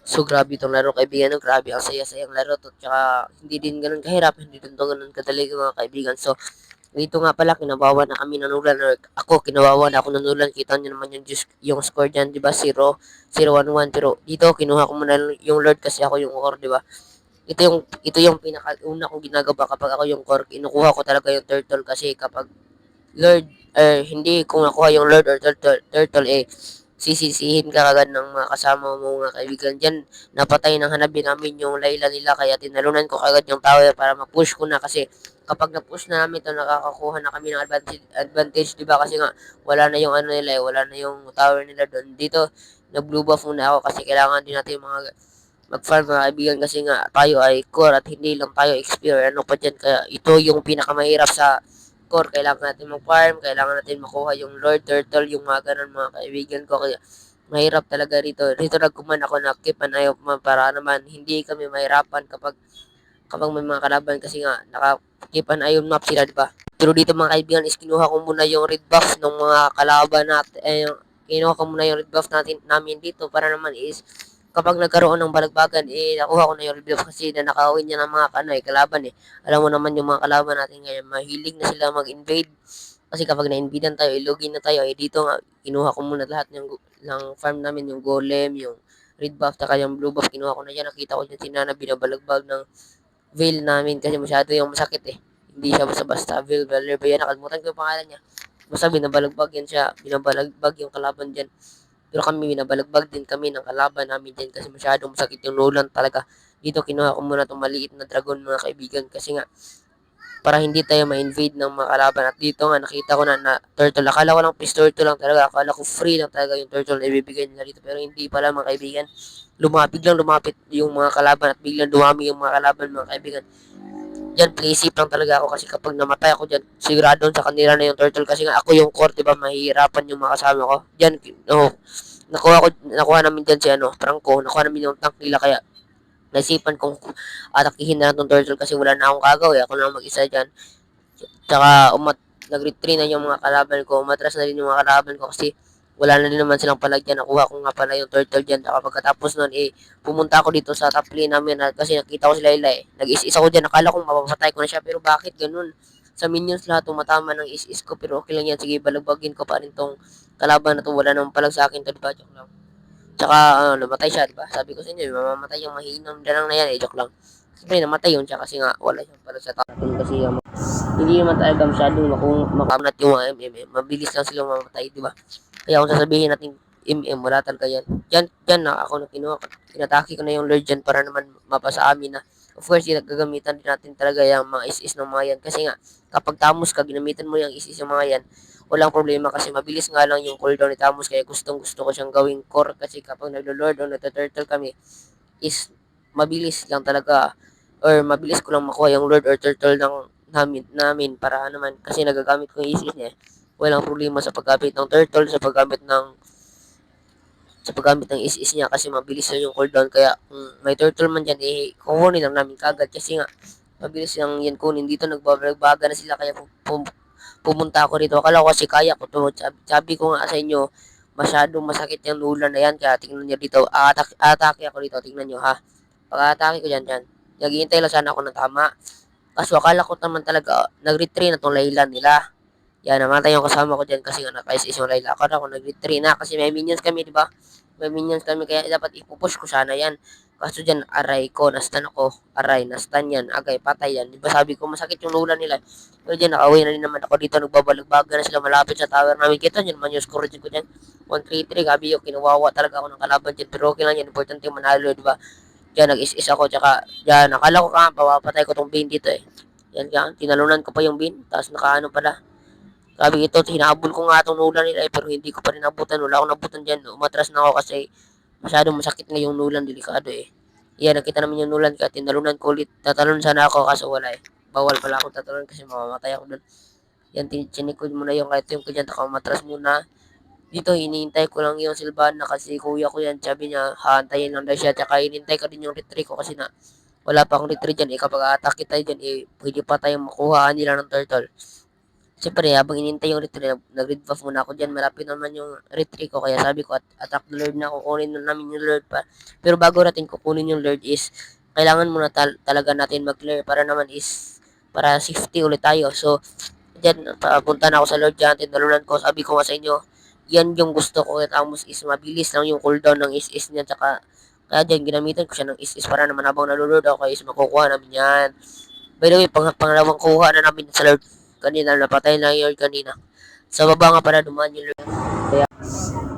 So, grabe itong laro kaibigan, no? Grabe, ang saya-sayang laro 'to, tsaka hindi din gano'n kahirap, hindi din 'to gano'n kadali mga kaibigan. So, dito nga pala kinawawa na kami ng Nulan or ako kinawawa na ako ng Nulan. Kita niyo naman yung score diyan, 'di ba? 0-1-1 pero dito kinuha ko muna yung Lord kasi ako yung core, 'di ba? Ito yung pinakauna kong ginagawa kapag ako yung core, kinukuha ko talaga yung turtle kasi kapag Lord, hindi kung nakuha yung Lord or turtle, sisisihin ka agad ng mga kasama mo mga kaibigan dyan. Napatay ng hanabi namin yung Layla nila kaya tinalunan ko agad yung tower para ma-push ko na kasi kapag na-push na namin ito, nakakakuha na kami ng advantage, di ba? Kasi nga, wala na yung ano nila wala na yung tower nila doon. Dito, nag-blue buff muna ako kasi kailangan din natin mga mag-farm mga kaibigan kasi nga tayo ay core at hindi lang tayo XP or ano pa dyan. Kaya ito yung pinakamahirap sa core. Kailangan natin mag-farm, kailangan natin makuha yung Lord Turtle, yung mga ganun mga kaibigan ko. Kaya mahirap talaga rito. Rito nagkuman ako na keep an eye of man para naman hindi kami mahirapan kapag may mga kalaban kasi nga naka-keep an eye on map sila, di ba? Pero dito mga kaibigan is kinuha ko muna yung red buff ng mga kalaban natin. Kinuha ko muna yung red buff namin dito para naman is kapag nagkaroon ng balagbagan, nakuha ko na yung red buff kasi na nakawin niya ng mga kalaban Alam mo naman yung mga kalaban natin ngayon, mahilig na sila mag-invade. Kasi kapag na-invadean tayo, ilogin na tayo, dito nga, kinuha ko muna lahat ng farm namin, yung golem, yung red buff, taka yung blue buff, kinuha ko na dyan. Nakita ko dyan si Nana binabalagbag ng veil namin kasi masyado yung masakit Hindi siya basta-basta. Veil ba yan? Nakalimutan ko yung pangalan niya. Basta binabalagbag yan siya. Binabalagbag yung kalaban dyan. Pero kami, binabalagbag din kami ng kalaban namin dyan kasi masyadong masakit yung Nolan talaga. Dito, kinuha ko muna itong maliit na dragon mga kaibigan kasi nga, para hindi tayo ma-invade ng mga kalaban. At dito nga, nakita ko na turtle. Akala ko lang peace turtle lang talaga. Akala ko free lang talaga yung turtle na ibibigay nila dito. Pero hindi pala mga kaibigan. Lumapit yung mga kalaban at biglang dumami yung mga kalaban mga kaibigan. Diyan, play safe lang talaga ako kasi kapag namatay ako dyan, sigurado sa kanila na yung turtle kasi nga ako yung core, diba, mahihirapan yung mga kasama ko. Diyan, oh, nakuha namin dyan si Franco, nakuha namin yung tank nila kaya naisipan kong atakihin na lang tong turtle kasi wala na akong kagaw ako lang mag-isa dyan. Tsaka nag-retreat na yung mga kalaban ko, umatras na rin yung mga kalaban ko kasi wala na din naman silang palagyan. Nakuha ko nga pala yung turtle dyan. Tsaka pagkatapos nun, pumunta ako dito sa top lane namin kasi nakita ko si Layla Nag-is-is ako dyan. Nakala kong mapapatay ko na siya. Pero bakit ganun? Sa minions lahat tumatama ng is-is ko. Pero okay lang yan. Sige, balagbagin ko pa rin tong kalaban na to. Wala namang palag sa akin to, diba? Joke lang. Tsaka, namatay siya, diba? Sabi ko sa inyo, mamamatay yung mahinang dalang na yan, joke lang. Siyempre, namatay yun siya kasi nga, wala siyang palag sa takin kasi hindi naman talaga masyadong makamanat yung mga MM. Mabilis lang silang mamatay, di ba? Kaya kung sasabihin natin MM, wala talaga yan. Diyan na ako na kinuha. Inatake ko na yung Lord dyan para naman mapasa amin na. Of course, gagamitan din natin talaga yung mga is-is ng mga yan. Kasi nga, kapag Tamos ka, ginamitan mo yung is-is yung mga yan, walang problema kasi mabilis nga lang yung cooldown ni Tamos kaya gustong gusto ko siyang gawing core kasi kapag naglo-lord o nagta-turtle kami is mabilis lang talaga or mabilis ko lang makuha yung lord or turtle namin para naman kasi nagagamit ko yung isis niya walang problema sa paggamit ng turtle sa paggamit ng is niya kasi mabilis lang yung cooldown kaya kung may turtle man dyan kukunin lang namin kagad kasi nga mabilis lang yan kunin dito nagbabaga na sila kaya pumunta ako rito akala ko kasi kaya ko to sabi ko nga sa inyo masyadong masakit yung lulan na yan kaya tingnan nyo dito atake ako dito tingnan nyo ha pag-atake ko dyan naghihintay lang sana ako ng tama kaso akala ko naman talaga nag-retry na tong Layla nila yan, namatay yung kasama ko dyan kasi nga naka-SS yung Layla. Akala ko nag-retry na kasi may minions kami, di ba? May minions kami kaya dapat ipupush ko sana yan. Kaso dyan, aray ko, nastan ako. Aray, nastan yan. Agay, patay yan. Di ba sabi ko, masakit yung lula nila. Pero dyan, nakawin na rin naman ako dito. Nagbabalagbaga na sila malapit sa tower namin. Kita nyo naman yung score dyan ko dyan. 1-3-3, gabi yung kinuwawa talaga ako ng kalaban dyan. Pero okay lang yan. Importante yung manalo, di ba? Dyan, nag-is-is ako. Tsaka, dyan, akala ko papatay ko tong Bane dito Yan ka, tinalunan ko pa yung Bane. Tapos nakaano pala. Sabi ito, hinabol ko nga itong nulan nila pero hindi ko pa rin nabutan. Wala akong nabutan dyan. Umatras na ako kasi masyadong masakit nga yung nulan, delikado Yan, nakita namin yung nulan kaya tinalunan ko ulit. Tatalon sana ako kaso wala Bawal pala akong tatalon kasi mamamatay ako dun. Yan, chinikod mo na yung kahit yung kanya, taka umatras muna. Dito, hinihintay ko lang yung Silvana kasi kuya ko yan. Sabi niya, haantayin lang daw siya. Tsaka hinintay ko din yung retry ko kasi na wala pa akong retry dyan. Kapag atake tayo dyan, pwede pa tayong makuha nila ng turtle. Siyempre habang inintay yung retry, nag-read buff muna ako diyan, malapit naman yung retry ko kaya sabi ko at attack the Lord na kukunin na namin yung Lord pa. Pero bago natin kukunin yung Lord is kailangan muna talaga natin mag-clear para naman is para safety ulit tayo. So diyan papunta na ako sa Lord diyan, tinalunan ko, sabi ko nga sa inyo, yan yung gusto ko at Amos is mabilis lang yung cooldown ng is niya tsaka kaya diyan ginamitan ko siya ng is para naman habang nalulord ako is makukuha namin yan. By the way, pangalawang kuha na namin sa Lord kanina, napatay na yung Lord kanina. Sa baba nga pala dumaan yung Lord. Kaya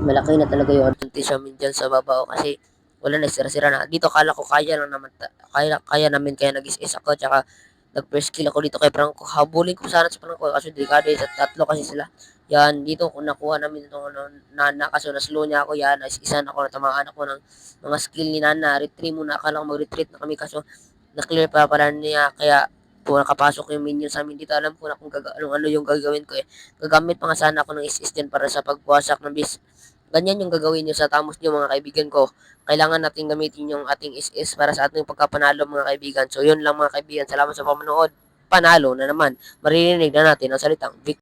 malaki na talaga yung advantage namin dyan sa baba kasi wala na, sira-sira na. Dito kala ko kaya lang naman, kaya namin kaya nag-is ako tsaka nag-first kill ako dito kay Franco. Habulin ko sana sa Franco kasi delikado sa tatlo kasi sila. Yan, dito kung nakuha namin itong Nana kaso na-slow niya ako yan. Isa na ako, natamaan ako ng mga skill ni Nana. Retreat muna, akala ko mag-retreat na kami kaso na-clear pa pala niya kaya po nakapasok yung minion sa amin dito. Alam ko na kung ano yung gagawin ko eh. Gagamit pa nga sana ako ng is dyan para sa pagwasak ng bis. Ganyan yung gagawin nyo sa tamos nyo mga kaibigan ko. Kailangan natin gamitin yung ating is para sa ating pagkapanalo mga kaibigan. So yun lang mga kaibigan. Salamat sa pamanood. Panalo na naman. Maririnig na natin ang salitang victory.